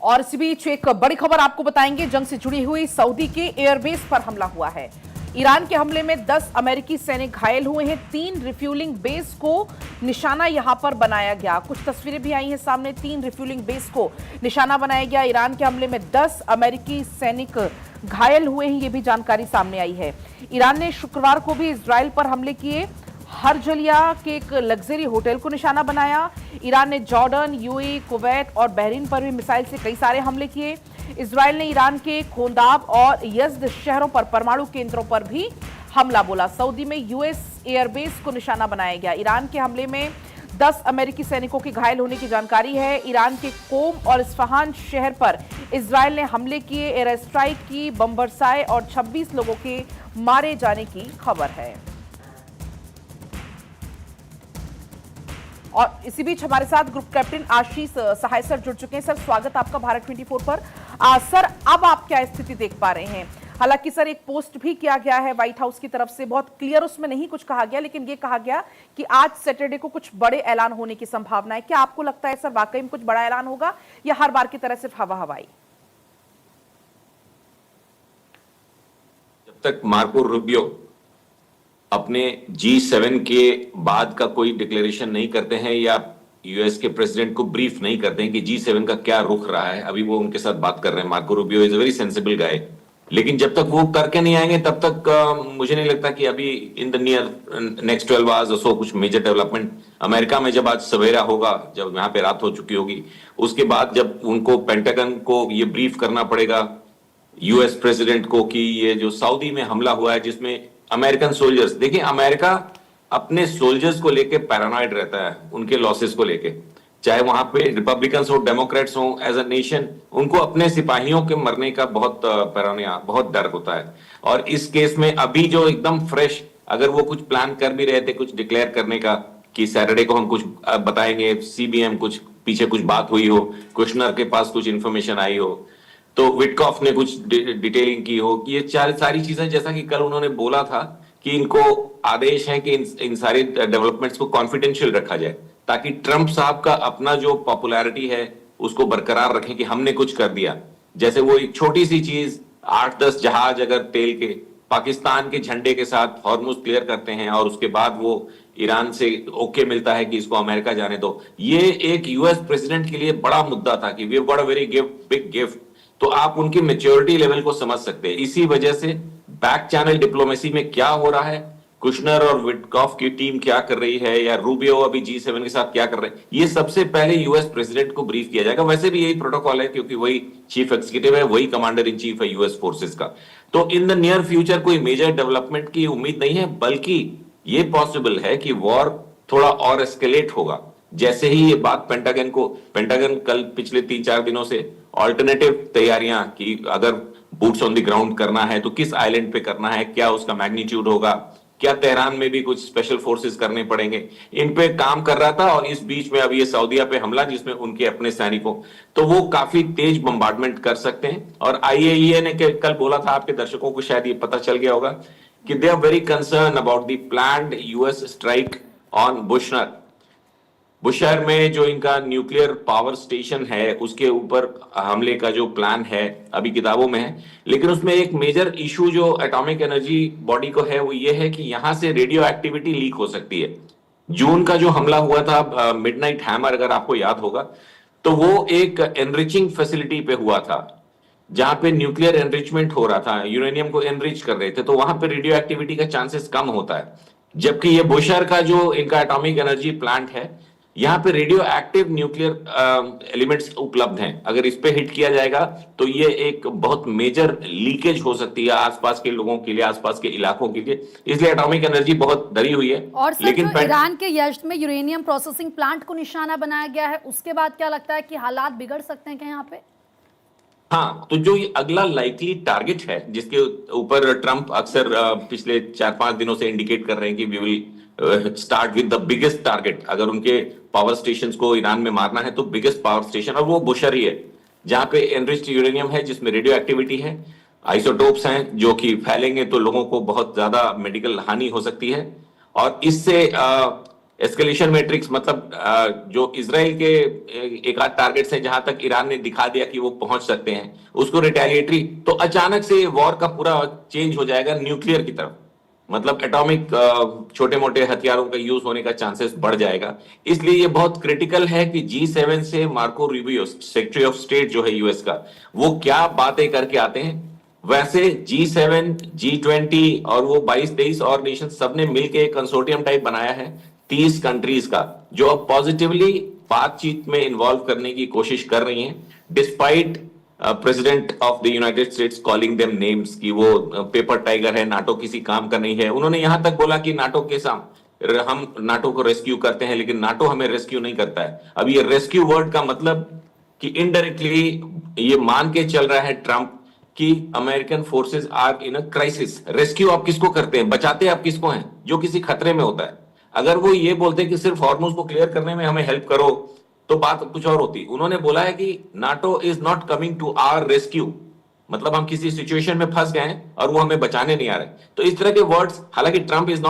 और इसी बीच एक बड़ी खबर आपको बताएंगे। जंग से जुड़ी हुई सऊदी के एयरबेस पर हमला हुआ है। ईरान के हमले में 10 अमेरिकी सैनिक घायल हुए हैं। 3 रिफ्यूलिंग बेस को निशाना यहां पर बनाया गया। कुछ तस्वीरें भी आई हैं सामने। 3 रिफ्यूलिंग बेस को निशाना बनाया गया। ईरान के हमले में 10 अमेरिकी सैनिक घायल हुए हैं, ये भी जानकारी सामने आई है। ईरान ने शुक्रवार को भी इजराइल पर हमले किए। हरजलिया के एक लग्जरी होटल को निशाना बनाया। ईरान ने जॉर्डन, यूएई, कुवैत और बहरीन पर भी मिसाइल से कई सारे हमले किए। इजराइल ने ईरान के खोंदाब और यज़्द शहरों पर परमाणु केंद्रों पर भी हमला बोला। सऊदी में यूएस एयरबेस को निशाना बनाया गया। ईरान के हमले में 10 अमेरिकी सैनिकों के घायल होने की जानकारी है। ईरान के कोम और इस्फहान शहर पर इजराइल ने हमले किए, एयर स्ट्राइक की, बम बरसाए और 26 लोगों के मारे जाने की खबर है। और इसी बीच हमारे साथ ग्रुप कैप्टन आशीष सहाय सर जुड़ चुके हैं। सर, स्वागत आपका भारत 24 पर। सर, अब आप क्या स्थिति देख पा रहे हैं? हालांकि सर एक पोस्ट भी किया गया है व्हाइट हाउस की तरफ से, बहुत क्लियर उसमें नहीं कुछ कहा गया, लेकिन ये कहा गया कि आज सैटरडे को कुछ बड़े ऐलान होने की संभावना है। क्या आपको लगता है सर वाकई में कुछ बड़ा ऐलान होगा या हर बार की तरह सिर्फ हवा हवाई? जब तक मार्को रूबियो अपने G7 के बाद का कोई डिक्लेरेशन नहीं करते हैं या यूएस के प्रेसिडेंट को ब्रीफ नहीं करते हैं कि G7 का क्या रुख रहा है, अभी वो उनके साथ बात कर रहे हैं। Marco Rubio is a very sensible guy, लेकिन जब तक वो करके नहीं आएंगे तब तक मुझे नहीं लगता कि अभी in the near next 12 hours और सो कुछ मेजर डेवलपमेंट अमेरिका में जब आज सवेरा होगा, जब यहाँ पे रात हो चुकी होगी, उसके बाद जब उनको पेंटागन को ये ब्रीफ करना पड़ेगा यूएस प्रेसिडेंट को कि ये जो सऊदी में हमला हुआ है जिसमें अमेरिकन सोल्जर्स, देखिए अमेरिका अपने सोल्जर्स को लेके पैरानॉइड रहता है, उनके लॉसेस को लेके, चाहे वहां पे रिपब्लिकन्स हो, डेमोक्रेट्स हो, एज अ नेशन उनको अपने सिपाहियों के मरने का बहुत पैरानोया, बहुत डर होता है। और इस केस में अभी जो एकदम फ्रेश, अगर वो कुछ प्लान कर भी रहे थे कुछ डिक्लेयर करने का कि सैटरडे को हम कुछ बताएंगे, सीबीएम कुछ पीछे कुछ बात हुई हो, कुशनर के पास कुछ इंफॉर्मेशन आई हो, तो विटकॉफ ने कुछ डिटेलिंग की हो, ये सारी चीजें, जैसा कि कल उन्होंने बोला था कि इनको आदेश है कि इन सारे डेवलपमेंट्स को कॉन्फिडेंशियल रखा जाए ताकि ट्रंप साहब का अपना जो पॉपुलैरिटी है उसको बरकरार रखें कि हमने कुछ कर दिया। जैसे वो एक छोटी सी चीज, 8-10 जहाज अगर तेल के पाकिस्तान के झंडे के साथ हॉर्मुज क्लियर करते हैं और उसके बाद वो ईरान से ओके मिलता है कि इसको अमेरिका जाने दो, ये एक यूएस प्रेसिडेंट के लिए बड़ा मुद्दा था कि वी बड़ा वेरी बिग गिफ्ट। तो आप उनकी मैच्योरिटी लेवल को समझ सकते हैं। इसी वजह से बैक चैनल डिप्लोमेसी में क्या हो रहा है, कुशनर और विटकॉफ की टीम क्या कर रही है, या रूबियो अभी G7 के साथ क्या कर रहे हैं, ये सबसे पहले यूएस प्रेसिडेंट को ब्रीफ किया जाएगा। वैसे भी यही प्रोटोकॉल है क्योंकि वही चीफ एग्जीक्यूटिव है, वही कमांडर इन चीफ है यूएस फोर्सेस का। तो इन द नियर फ्यूचर कोई मेजर डेवलपमेंट की उम्मीद नहीं है, बल्कि ये पॉसिबल है कि वॉर थोड़ा और एस्केलेट होगा। जैसे ही ये बात पेंटागन कल पिछले 3-4 दिनों से ऑल्टरनेटिव तैयारियां कि अगर बूट्स ऑन द ग्राउंड करना है तो किस आइलैंड पे करना है, क्या उसका मैग्नीट्यूड होगा, क्या तेहरान में भी कुछ स्पेशल फोर्सेस करने पड़ेंगे, इन पे काम कर रहा था। और इस बीच में अब ये सऊदीया पे हमला जिसमें उनके अपने सैनिकों, तो वो काफी तेज बम्बार्डमेंट कर सकते हैं। और आईएईए ने कल बोला था, आपके दर्शकों को शायद ये पता चल गया होगा कि they are very concern about the planned US strike on Bushehr में जो इनका न्यूक्लियर पावर स्टेशन है उसके ऊपर हमले का जो प्लान है अभी किताबों में है। लेकिन उसमें एक मेजर इशू जो एटॉमिक एनर्जी बॉडी को है वो ये है कि यहां से रेडियो एक्टिविटी लीक हो सकती है। जून का जो हमला हुआ था मिडनाइट हैमर, अगर आपको याद होगा, तो वो एक एनरिचिंग फैसिलिटी पे हुआ था जहां पे न्यूक्लियर एनरिचमेंट हो रहा था, यूरेनियम को एनरिच कर रहे थे, तो वहां पे रेडियो एक्टिविटी का चांसेस कम होता है। जबकि ये बुशहर का जो इनका एटॉमिक एनर्जी प्लांट है, यहाँ पे रेडियो एक्टिव न्यूक्लियर एलिमेंट्स उपलब्ध हैं। अगर इस पे हिट किया जाएगा तो ये एक बहुत मेजर लीकेज हो सकती है आसपास के लोगों के लिए, आसपास के इलाकों के लिए, इसलिए एटॉमिक एनर्जी बहुत डरी हुई है। और सर, लेकिन ईरान के यज़्द में यूरेनियम प्रोसेसिंग प्लांट को निशाना बनाया गया है, उसके बाद क्या लगता है कि हालात बिगड़ सकते हैं क्या यहाँ पे? हाँ, तो जो ये अगला लाइकली टारगेट है जिसके ऊपर ट्रंप अक्सर पिछले 4-5 दिनों से इंडिकेट कर रहे हैं कि we will start with the biggest target, अगर उनके पावर स्टेशंस को ईरान में मारना है तो बिगेस्ट पावर स्टेशन, और वो बुशहर ही है जहां पे एनरिच्ड यूरेनियम है, जिसमें रेडियो एक्टिविटी है, आइसोटोप्स हैं जो कि फैलेंगे तो लोगों को बहुत ज्यादा मेडिकल हानि हो सकती है। और इससे एस्केलेशन मैट्रिक्स मतलब जो इजराइल के एक आध टारगेट्स हैं जहां तक ईरान ने दिखा दिया कि वो पहुंच सकते हैं, उसको रिटेलिएटरी, तो अचानक से वॉर का पूरा चेंज हो जाएगा न्यूक्लियर की तरफ। मतलब एटॉमिक छोटे मोटे हथियारों का यूज होने का चांसेस बढ़ जाएगा। इसलिए ये बहुत क्रिटिकल है कि G7 से Marco Rubio, secretary of state जो है यूएस का, वो क्या बातें करके आते हैं। वैसे G7, G20 और वो 22-23 और नेशन सबने मिलकर एक कंसोर्टियम टाइप बनाया है 30 कंट्रीज का, जो अब पॉजिटिवली बातचीत में इन्वॉल्व करने की कोशिश कर रही हैं, despite president of the United states calling them names कि वो पेपर टाइगर है, नाटो किसी काम का नहीं है। उन्होंने यहां तक बोला कि नाटो के सामने हम नाटो को रेस्क्यू करते हैं, लेकिन नाटो हमें रेस्क्यू नहीं करता है। अब ये रेस्क्यू वर्ड का मतलब कि इनडायरेक्टली ये मान के चल रहा है ट्रंप कि American forces are in a crisis. Rescue आप किसको करते हैं, बचाते आप किसको हैं, जो किसी खतरे में होता है। अगर वो ये बोलते कि सिर्फ हॉर्मुज को क्लियर करने में हमें हेल्प करो तो बात कुछ और होती। उन्होंने बोला है कि NATO is not coming to our rescue, मतलब हम किसी सिचुएशन में फंस गए हैं और वो हमें बचाने नहीं आ रहे। तो इस तरह के वर्ड्स, हालांकि ट्रंप इज नॉट